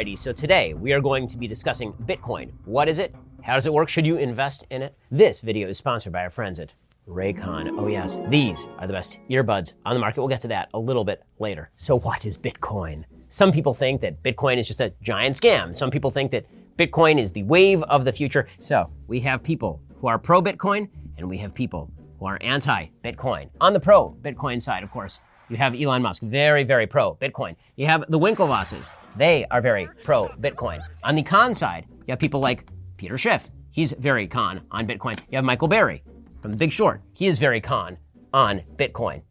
Alrighty, so today we are going to be discussing Bitcoin. What is it? How does it work? Should you invest in it? This video is sponsored by our friends at Raycon. Oh yes, these are the best earbuds on the market. We'll get to that a little bit later. So what is Bitcoin? Some people think that Bitcoin is just a giant scam. Some people think that Bitcoin is the wave of the future. So we have people who are pro-Bitcoin and we have people who are anti-Bitcoin. On the pro-Bitcoin side, of course, you have Elon Musk, very, very pro-Bitcoin. You have the Winklevosses. They are very pro-Bitcoin. On the con side, you have people like Peter Schiff. He's very con on Bitcoin. You have Michael Berry from The Big Short. He is very con on Bitcoin.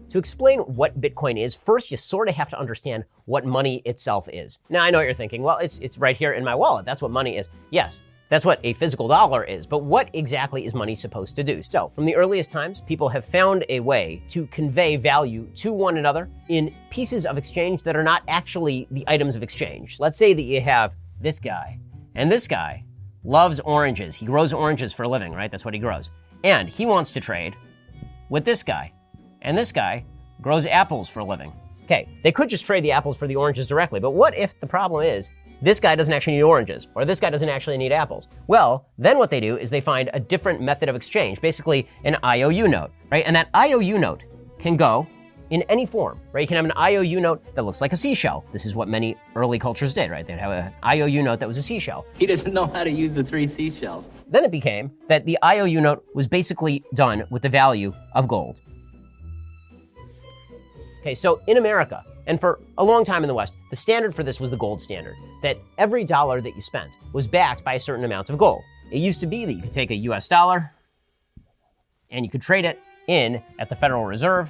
To explain what Bitcoin is, first you sort of have to understand what money itself is. Now I know what you're thinking, well, it's right here in my wallet. That's what money is. Yes, that's what a physical dollar is, but what exactly is money supposed to do? So, from the earliest times, people have found a way to convey value to one another in pieces of exchange that are not actually the items of exchange. Let's say that you have this guy, and this guy loves oranges. He grows oranges for a living, right? That's what he grows. And he wants to trade with this guy, and this guy grows apples for a living. Okay, they could just trade the apples for the oranges directly, but what if the problem is this guy doesn't actually need oranges, or this guy doesn't actually need apples? Well, then what they do is they find a different method of exchange, basically an IOU note, right? And that IOU note can go in any form, right? You can have an IOU note that looks like a seashell. This is what many early cultures did, right? They'd have an IOU note that was a seashell. He doesn't know how to use the 3 seashells. Then it became that the IOU note was basically done with the value of gold. Okay, so in America, and for a long time in the West, the standard for this was the gold standard, that every dollar that you spent was backed by a certain amount of gold. It used to be that you could take a US dollar and you could trade it in at the Federal Reserve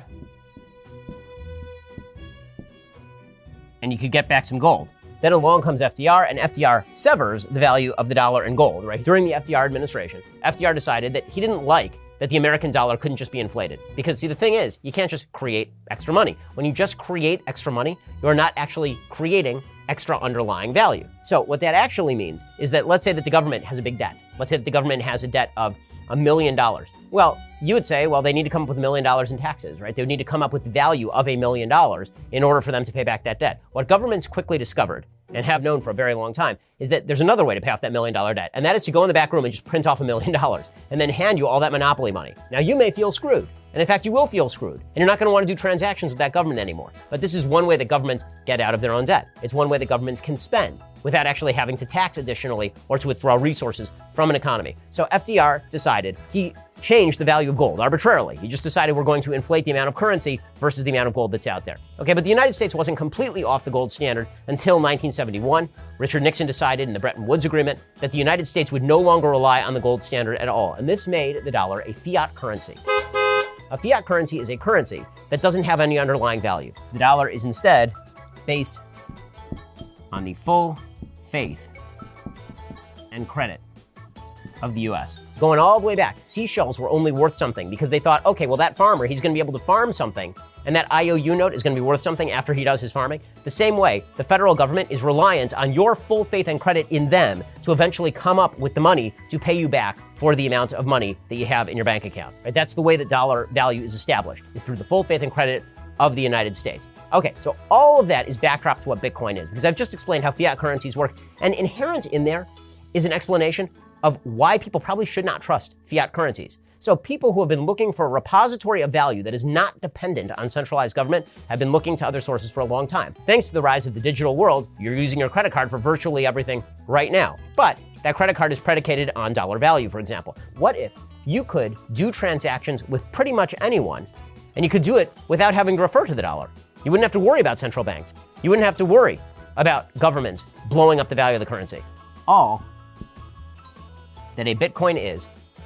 and you could get back some gold. Then along comes FDR, and FDR severs the value of the dollar in gold, right? During the FDR administration, FDR decided that he didn't like that the American dollar couldn't just be inflated. Because see, the thing is, you can't just create extra money. When you just create extra money, you're not actually creating extra underlying value. So what that actually means is that let's say that the government has a big debt. Let's say that the government has a debt of $1 million. Well, you would say, well, they need to come up with $1 million in taxes, right? They would need to come up with the value of $1 million in order for them to pay back that debt. What governments quickly discovered, and have known for a very long time, is that there's another way to pay off that $1 million debt, and that is to go in the back room and just print off $1 million and then hand you all that monopoly money. Now, you may feel screwed, and in fact, you will feel screwed, and you're not going to want to do transactions with that government anymore. But this is one way that governments get out of their own debt. It's one way that governments can spend without actually having to tax additionally or to withdraw resources from an economy. So FDR decided, he changed the value of gold arbitrarily. He just decided we're going to inflate the amount of currency versus the amount of gold that's out there. Okay, but the United States wasn't completely off the gold standard until 1971. Richard Nixon decided in the Bretton Woods Agreement that the United States would no longer rely on the gold standard at all, and this made the dollar a fiat currency. A fiat currency is a currency that doesn't have any underlying value. The dollar is instead based on the full faith and credit of the US. Going all the way back, seashells were only worth something because they thought, okay, well, that farmer, he's going to be able to farm something, and that IOU note is going to be worth something after he does his farming. The same way, the federal government is reliant on your full faith and credit in them to eventually come up with the money to pay you back for the amount of money that you have in your bank account. Right? That's the way that dollar value is established, is through the full faith and credit of the United States. Okay, so all of that is backdrop to what Bitcoin is, because I've just explained how fiat currencies work, and inherent in there is an explanation of why people probably should not trust fiat currencies. So people who have been looking for a repository of value that is not dependent on centralized government have been looking to other sources for a long time. Thanks to the rise of the digital world, you're using your credit card for virtually everything right now. But that credit card is predicated on dollar value, for example. What if you could do transactions with pretty much anyone, and you could do it without having to refer to the dollar? You wouldn't have to worry about central banks. You wouldn't have to worry about governments blowing up the value of the currency. All that a Bitcoin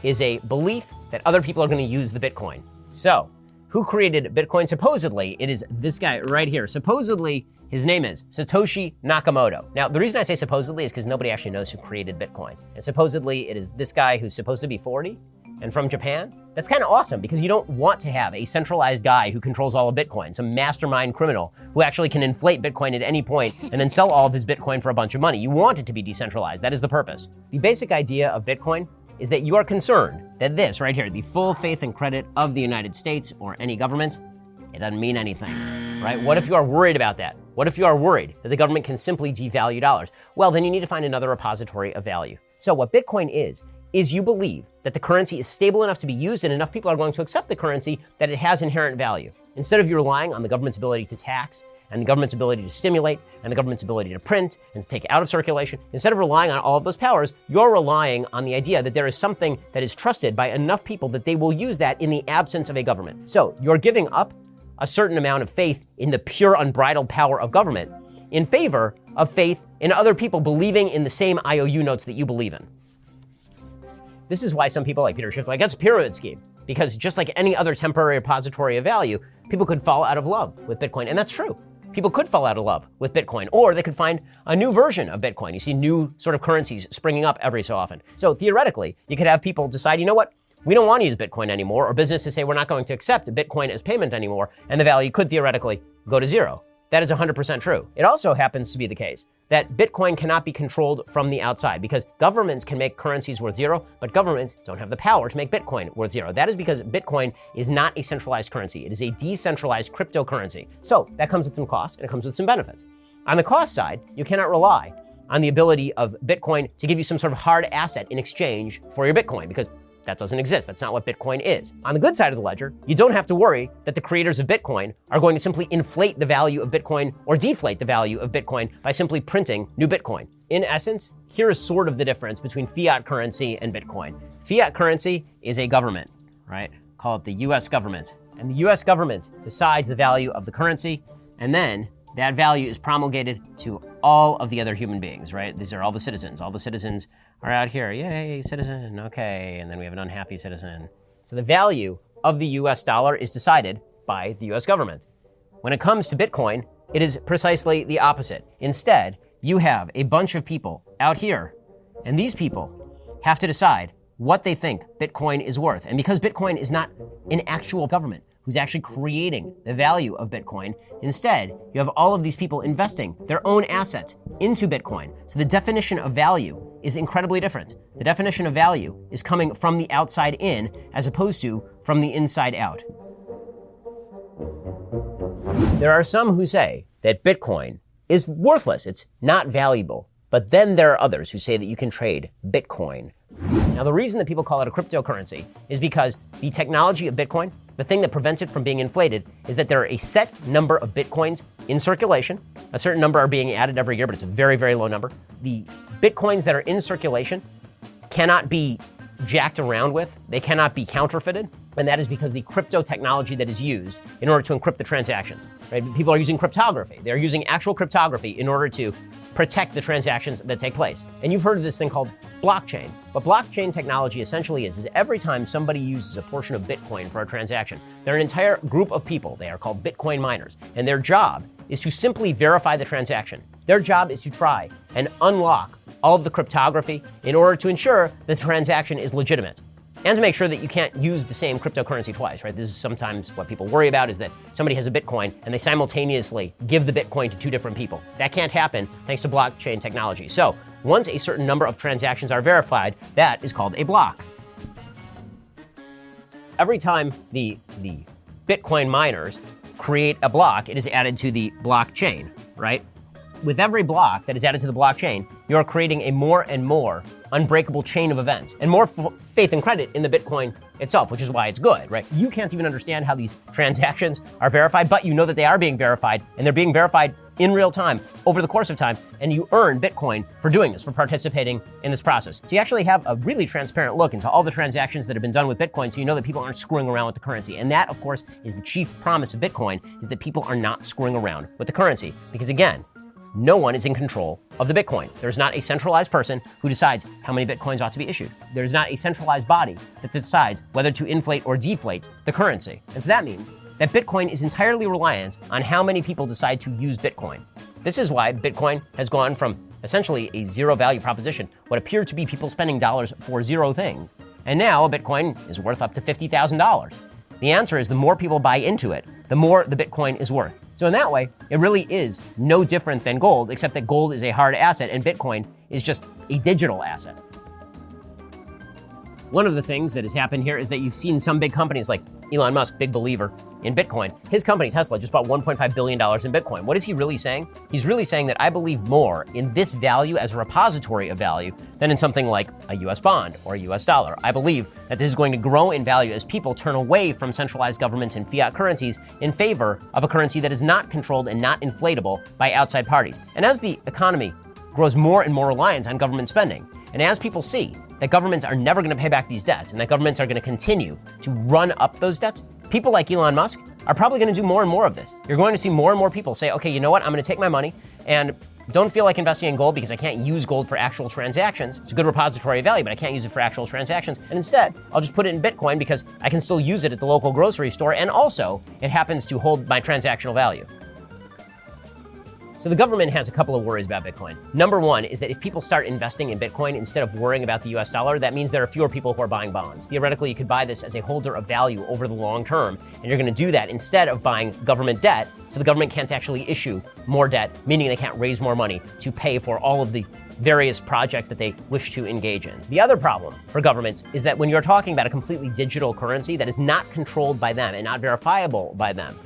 is a belief that other people are going to use the Bitcoin. So, who created Bitcoin? Supposedly, it is this guy right here. Supposedly, his name is Satoshi Nakamoto. Now, the reason I say supposedly is because nobody actually knows who created Bitcoin. And supposedly, it is this guy who's supposed to be 40 and from Japan. That's kind of awesome because you don't want to have a centralized guy who controls all of Bitcoin, some mastermind criminal who actually can inflate Bitcoin at any point and then sell all of his Bitcoin for a bunch of money. You want it to be decentralized. That is the purpose. The basic idea of Bitcoin is that you are concerned that this right here, the full faith and credit of the United States or any government, it doesn't mean anything, right? What if you are worried about that? What if you are worried that the government can simply devalue dollars? Well, then you need to find another repository of value. So what Bitcoin is you believe that the currency is stable enough to be used and enough people are going to accept the currency that it has inherent value. Instead of you relying on the government's ability to tax and the government's ability to stimulate and the government's ability to print and to take it out of circulation, instead of relying on all of those powers, you're relying on the idea that there is something that is trusted by enough people that they will use that in the absence of a government. So you're giving up a certain amount of faith in the pure unbridled power of government in favor of faith in other people believing in the same IOU notes that you believe in. This is why some people like Peter Schiff, like, that's a pyramid scheme. Because just like any other temporary repository of value, people could fall out of love with Bitcoin. And that's true. People could fall out of love with Bitcoin, or they could find a new version of Bitcoin. You see new sort of currencies springing up every so often. So theoretically, you could have people decide, you know what? We don't want to use Bitcoin anymore, or businesses say we're not going to accept Bitcoin as payment anymore, and the value could theoretically go to zero. That is 100% true. It also happens to be the case that Bitcoin cannot be controlled from the outside because governments can make currencies worth zero, but governments don't have the power to make Bitcoin worth zero. That is because Bitcoin is not a centralized currency. It is a decentralized cryptocurrency. So that comes with some costs and it comes with some benefits. On the cost side, you cannot rely on the ability of Bitcoin to give you some sort of hard asset in exchange for your Bitcoin because that doesn't exist. That's not what Bitcoin is. On the good side of the ledger, you don't have to worry that the creators of Bitcoin are going to simply inflate the value of Bitcoin or deflate the value of Bitcoin by simply printing new Bitcoin. In essence, here is sort of the difference between fiat currency and Bitcoin. Fiat currency is a government, right? Call it the US government. And the US government decides the value of the currency, and then that value is promulgated to all of the other human beings, right? These are all the citizens. All the citizens are out here. Yay, citizen, okay. And then we have an unhappy citizen. So the value of the US dollar is decided by the US government. When it comes to Bitcoin, it is precisely the opposite. Instead, you have a bunch of people out here, and these people have to decide what they think Bitcoin is worth. And because Bitcoin is not an actual government who's actually creating the value of Bitcoin, instead, you have all of these people investing their own assets into Bitcoin. So the definition of value is incredibly different. The definition of value is coming from the outside in as opposed to from the inside out. There are some who say that Bitcoin is worthless. It's not valuable. But then there are others who say that you can trade Bitcoin. Now, the reason that people call it a cryptocurrency is because the technology of Bitcoin, the thing that prevents it from being inflated, is that there are a set number of Bitcoins in circulation. A certain number are being added every year, but it's a very, very low number. The Bitcoins that are in circulation cannot be jacked around with. They cannot be counterfeited. And that is because the crypto technology that is used in order to encrypt the transactions, right? People are using cryptography. They're using actual cryptography in order to protect the transactions that take place. And you've heard of this thing called blockchain. What blockchain technology essentially is every time somebody uses a portion of Bitcoin for a transaction, they're an entire group of people. They are called Bitcoin miners. And their job is to simply verify the transaction. Their job is to try and unlock all of the cryptography in order to ensure the transaction is legitimate. And to make sure that you can't use the same cryptocurrency twice, right? This is sometimes what people worry about, is that somebody has a Bitcoin and they simultaneously give the Bitcoin to two different people. That can't happen thanks to blockchain technology. So once a certain number of transactions are verified, that is called a block. Every time the Bitcoin miners create a block, it is added to the blockchain, right? With every block that is added to the blockchain, you are creating a more and more unbreakable chain of events and more faith and credit in the Bitcoin itself, which is why it's good, right? You can't even understand how these transactions are verified, but you know that they are being verified, and they're being verified in real time over the course of time, and you earn Bitcoin for doing this, for participating in this process. So you actually have a really transparent look into all the transactions that have been done with Bitcoin, so you know that people aren't screwing around with the currency. And that, of course, is the chief promise of Bitcoin, is that people are not screwing around with the currency. Because again, no one is in control of the Bitcoin. There's not a centralized person who decides how many Bitcoins ought to be issued. There's not a centralized body that decides whether to inflate or deflate the currency. And so that means that Bitcoin is entirely reliant on how many people decide to use Bitcoin. This is why Bitcoin has gone from essentially a zero value proposition, what appeared to be people spending dollars for zero things, and now a Bitcoin is worth up to $50,000. The answer is the more people buy into it, the more the Bitcoin is worth. So in that way, it really is no different than gold, except that gold is a hard asset and Bitcoin is just a digital asset. One of the things that has happened here is that you've seen some big companies like Elon Musk, big believer in Bitcoin. His company, Tesla, just bought $1.5 billion in Bitcoin. What is he really saying? He's really saying that I believe more in this value as a repository of value than in something like a US bond or a US dollar. I believe that this is going to grow in value as people turn away from centralized governments and fiat currencies in favor of a currency that is not controlled and not inflatable by outside parties. And as the economy grows more and more reliant on government spending, and as people see that governments are never going to pay back these debts and that governments are going to continue to run up those debts, people like Elon Musk are probably going to do more and more of this. You're going to see more and more people say, okay, you know what? I'm going to take my money and don't feel like investing in gold because I can't use gold for actual transactions. It's a good repository of value, but I can't use it for actual transactions. And instead, I'll just put it in Bitcoin because I can still use it at the local grocery store. And also, it happens to hold my transactional value. So the government has a couple of worries about Bitcoin. Number one is that if people start investing in Bitcoin instead of worrying about the US dollar, that means there are fewer people who are buying bonds. Theoretically, you could buy this as a holder of value over the long term, and you're going to do that instead of buying government debt, so the government can't actually issue more debt, meaning they can't raise more money to pay for all of the various projects that they wish to engage in. The other problem for governments is that when you're talking about a completely digital currency that is not controlled by them and not verifiable by them,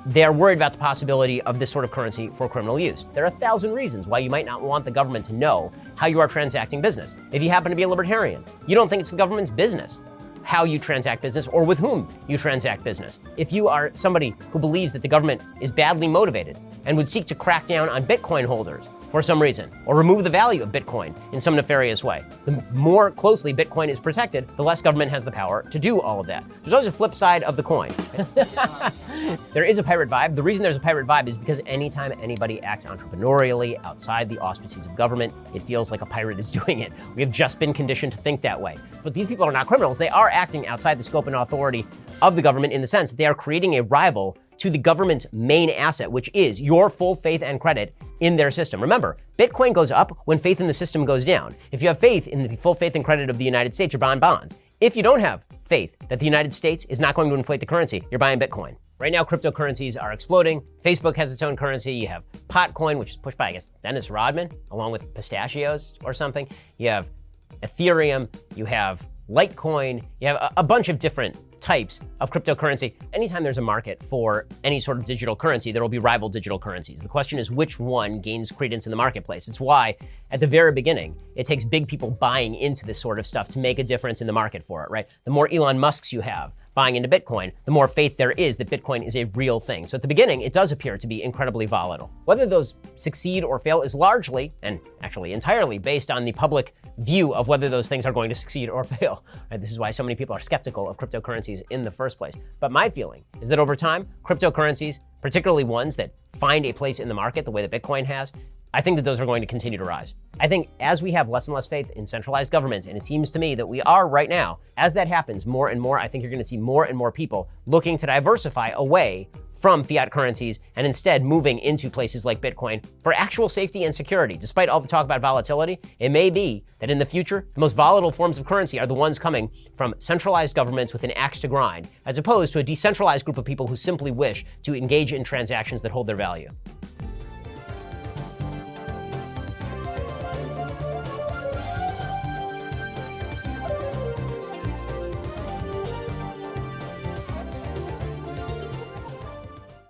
they're worried about the possibility of this sort of currency for criminal use. There are 1,000 reasons why you might not want the government to know how you are transacting business. If you happen to be a libertarian, you don't think it's the government's business how you transact business or with whom you transact business. If you are somebody who believes that the government is badly motivated and would seek to crack down on Bitcoin holders for some reason, or remove the value of Bitcoin in some nefarious way, the more closely Bitcoin is protected, the less government has the power to do all of that. There's always a flip side of the coin. There is a pirate vibe. The reason there's a pirate vibe is because anytime anybody acts entrepreneurially outside the auspices of government, it feels like a pirate is doing it. We have just been conditioned to think that way. But these people are not criminals. They are acting outside the scope and authority of the government in the sense that they are creating a rival to the government's main asset, which is your full faith and credit in their system. Remember, Bitcoin goes up when faith in the system goes down. If you have faith in the full faith and credit of the United States, you're buying bonds. If you don't have faith that the United States is not going to inflate the currency, you're buying Bitcoin. Right now, cryptocurrencies are exploding. Facebook has its own currency. You have Potcoin, which is pushed by, I guess, Dennis Rodman, along with pistachios or something. You have Ethereum. You have Litecoin. You have a bunch of different types of cryptocurrency. Anytime there's a market for any sort of digital currency, there will be rival digital currencies. The question is which one gains credence in the marketplace. It's why, at the very beginning, it takes big people buying into this sort of stuff to make a difference in the market for it, right? The more Elon Musks you have buying into Bitcoin, the more faith there is that Bitcoin is a real thing. So at the beginning, it does appear to be incredibly volatile. Whether those succeed or fail is largely, and actually entirely, based on the public view of whether those things are going to succeed or fail. Right? This is why so many people are skeptical of cryptocurrencies in the first place. But my feeling is that over time, cryptocurrencies, particularly ones that find a place in the market the way that Bitcoin has, I think that those are going to continue to rise. I think as we have less and less faith in centralized governments, and it seems to me that we are right now, as that happens more and more, I think you're going to see more and more people looking to diversify away from fiat currencies and instead moving into places like Bitcoin for actual safety and security. Despite all the talk about volatility, it may be that in the future, the most volatile forms of currency are the ones coming from centralized governments with an axe to grind, as opposed to a decentralized group of people who simply wish to engage in transactions that hold their value.